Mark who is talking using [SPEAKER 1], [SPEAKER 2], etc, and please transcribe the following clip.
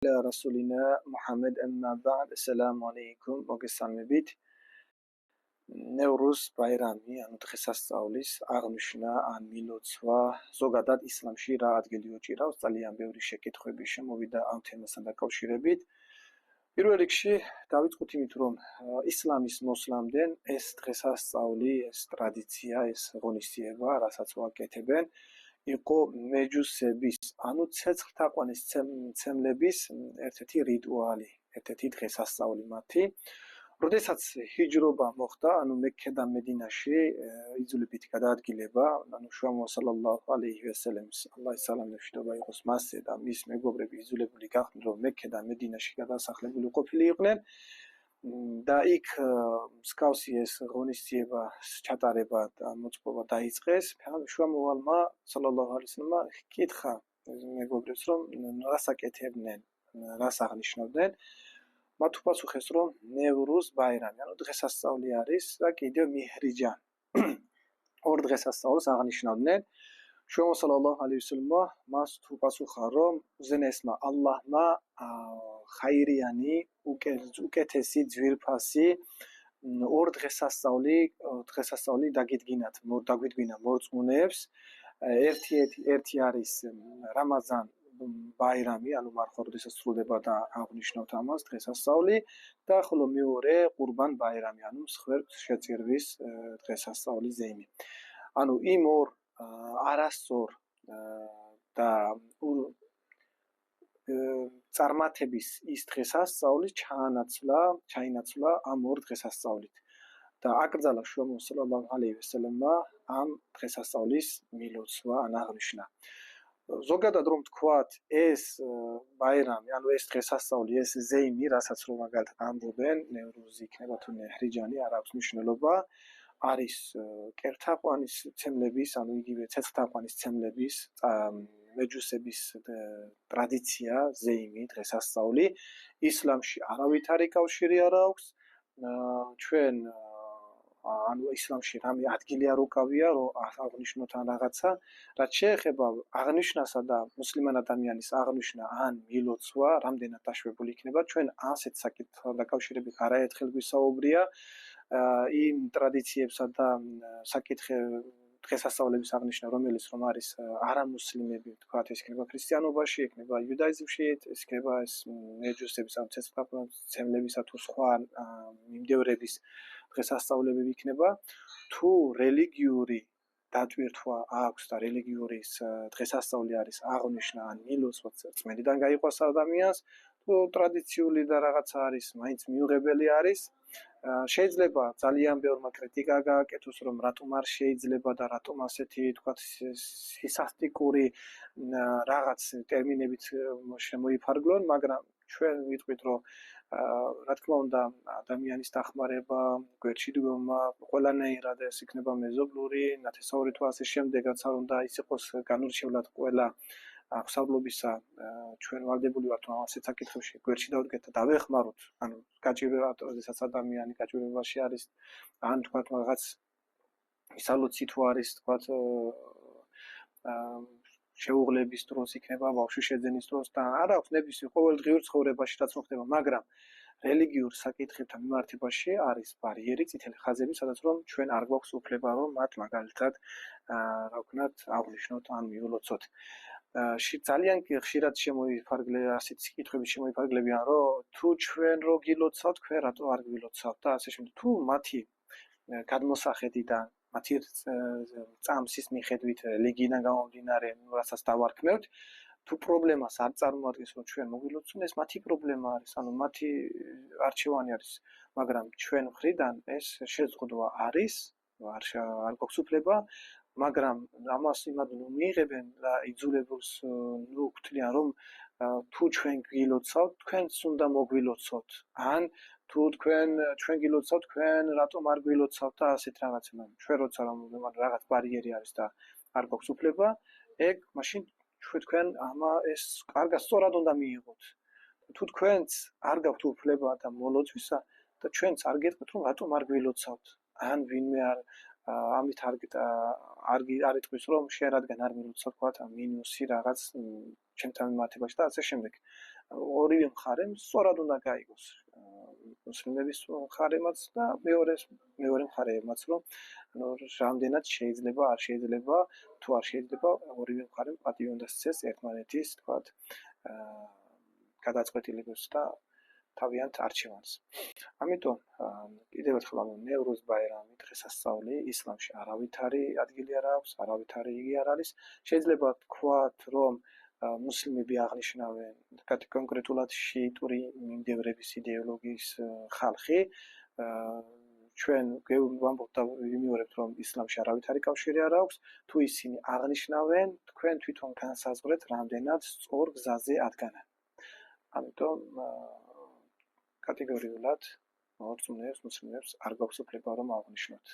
[SPEAKER 1] على رسولنا محمد أما بعد السلام عليكم მოგესალმებით ნევრუზ ბაირამი ანუ დღესასწაულის აღნიშვნა ან მილოცვა ზოგადად ისლამში რა ადგილი უჭირავს ძალიან ბევრი შეკითხვები შემოვიდა ამ თემასთან დაკავშირებით პირველ რიგში დავიწყოთ იმით რომ ისლამის მოსლამდენ ეს დღესასწაული ეს ტრადიცია ეს ღონისძიება რასაც ვაკეთებენ იყო მეჯუსების ანუ ცეცხლთაყვანის მცემლების ერთ-ერთი რიტუალი ერთ-ერთი დღესასწაული მათი როდესაც ჰიჯრობა მოხდა ანუ მექედან მედინაში იძულებით გადაადგილება ანუ შუამოვა სალალლაჰუ ალეიჰი ვასალამის ალლაჰის სალამი-მშვიდობა იყოს მასზე და მის მეგობრები იძულებული გახდნენ რომ მექედან მედინაში გადასახლებული ყოფილიყვნენ და იქ მსგავსი ეს ღონისძიება ჩატარება და მოწყობა დაიწყეს შუამოვალმა სალალლაჰუ ალეიჰი ვასალამმა ჰკითხა მეგობრებს რომ რას აკეთებდნენ რას აღნიშნავდნენ მათ უპასუხეს რომ ნევრუზ ბაირამი ანუ დღესასწაული არის და კიდევ მიჰრიჯან ორ დღესასწაულს აღნიშნავდნენ შუამოვალ სალალლაჰუ ალეიჰი ვასალამმა მას უპასუხა რომ უზენაესმა ალლაჰმა ხაირიანი უკეთესი ძვირფასი ორ დღესასწაული დაგვიდგინა მორწმუნეებს ერთი არის რამაზან ბაირამი ანუ მარხვა როდესაც სრულდება და აღნიშნავთ ამას დღესასწაული და ხოლო მეორე ყურბან ბაირამი ანუ მსხვერპლ შეწირვის დღესასწაული ზეიმი ანუ იმ ორ არასწორ და წარმართების ის დღესასწაული ჩაინაცვლა ამ ორ დღესასწაულით და აკრძალა შუამოვალ სალალლაჰუ ალეიჰი ვასალამმა ამ დღესასწაულის მილოცვა ან აღნიშვნა ზოგადად რომ თქვათ ეს ბაირამი ანუ ეს დღესასწაული ეს ზეიმი რასაც რომ მაგალითად ამბობენ ნევრუზი იქნება თუ მეჰრიჯანი არ აქვს მნიშვნელობა არის კერთაყვანის ცემლების ანუ იგივე ცეცხლთაყვანის ცემლების მეჯუსების ტრადიცია ზეიმი დღესასწაული ისლამში არავითარი კავშირი არ აქვს ჩვენ ანუ ისლამში რამე ადგილი არ უკავია რომ აღნიშნოთ ან რაღაცა რაც შეეხება აღნიშვნასა და მუსლიმან ადამიანის აღნიშვნა ან მილოცვა რამდენად დაშვებული იქნება ჩვენ ასეთ საკითხთან დაკავშირებით არაერთხელ გვისაუბრია იმ ტრადიციებსა და დღესასწაულების აღნიშვნა რომელიც რომ არის არამუსლიმები თქვათ ეს იქნება ქრისტიანობაში იქნება იუდაიზმში ეს იქნება ეს მეჯუსების ან ცეცხლთაყვანისმცემლებისა თუ სხვა მიმდევრების დღესასწაულები იქნება თუ რელიგიური დატვირთვა აქვს და რელიგიური დღესასწაული არის აღნიშვნა ან მილოცვა წმენდიდან გაიყვას ადამიანს თუ ტრადიციული და რაღაცა არის მაინც მიუღებელი არის შეიძლება ძალიან ბევრმა კრიტიკა გააკეთოს რომ რატომ არ შეიძლება და რატომ ასეთი თქვათ სისასტიკური რაღაც ტერმინებით შემოიფარგლონ მაგრამ ჩვენ ვიტყვით რომ რა თქმა უნდა ადამიანის დახმარება გვერდში დგომა ყველანაირად ეს იქნება მეზობლური ნათესაური თუ ასე შემდეგ რაც არ უნდა ის იყოს განურჩევლად ყველა აღსავლობისა ჩვენ ვალდებული ვართ რომ ასეთ საკითხებში გვერდში დავდგეთ და დავეხმაროთ ანუ გაჭირვება როდესაც ადამიანი გაჭირვებაში არის ან თქვათ რაღაც ისალოცი თუ არის თქვათ შეუღლების დროს იქნება ბავშვი შეძენის დროს და არ აქვს ნებისმიერ ყოველდღიურ ცხოვრებაში რაც მოხდება მაგრამ რელიგიურ საკითხებთან მიმართებაში არის ბარიერი წითელი ხაზები სადაც რომ ჩვენ არ გვაქვს უფლება რომ მათ მაგალითად რა ვქნათ აღნიშნოთ ან მიულოცოთ ძალიან ხშირად შემოიფარგლება ასეთი საკითხები შემოიფარგლებიან რომ თუ ჩვენ რო გილოცავთ თქვენ რატო არ გილოცავთ და ასე შემდეგ თუ მათი გადმოსახედიდან მათი წამსის მიხედვით რელიგიიდან გამომდინარე რასაც დავარქმევთ თუ პრობლემას არ წარმოადგენს რომ ჩვენ მოგილოცოთ ეს მათი პრობლემა არის ანუ მათი არჩევანი არის მაგრამ ჩვენ მხრიდან ეს შეზღუდვა არის არ გვაქვს უფლება მაგრამ ამას იმად მიიღებენ და იძულებულს გვთვლიან რომ თუ ჩვენ გილოცავთ თქვენც უნდა მოგვილოცოთ ან თუ ჩვენ გილოცავთ თქვენ რატომ არ გვილოცავთ და ასეთ რაღაცა ჩვენ როცა რაღაც ბარიერი არის და არ გვაქვს უფლება ეგ მაშინ თქვენ ამა ეს კარგად სწორად უნდა მიიღოთ თუ თქვენც არ გაქვთ უფლება და მოლოცვისა და ჩვენც არ გეტყვით რომ რატომ არ გვილოცავთ ან ვინმე არ ამით არ არ იტყვის რომ შენ რადგან არ მილოცავ თქვა მინუსი რაღაც ჩემთან მიმართებაში და ასე შემდეგ. ორივე მხარემ სწორად უნდა გაიგოს მუსლიმების მხარემაც და მეორე მხარემაც რომ რამდენად შეიძლება არ შეიძლება თუ არ შეიძლება ორივე მხარემ პატივი უნდა სცეს ერთმანეთის თქვა გადაწყვეტილებებს და თავიანთ არჩევანს. ამიტომ კიდევ ერთხელ ნევრუზ ბაირამი დღესასწაული ისლამში არავითარი ადგილი არ აქვს, არავითარი იგი არ არის. შეიძლება თქვათ რომ მუსლიმები აღნიშნავენ კონკრეტულად შიიტური მიმდევრების იდეოლოგიის ხალხი. ჩვენ ვამბობთ და ვიმეორებთ რომ ისლამში არავითარი კავშირი არ აქვს. თუ ისინი აღნიშნავენ, თქვენ თვითონ განსაზღვრეთ რამდენად სწორ გზაზე ადგანან. ამიტომ კატეგორიულად მორწმუნეებს მუსლიმებს არ გაქვს უფლება რომ აღნიშნოთ.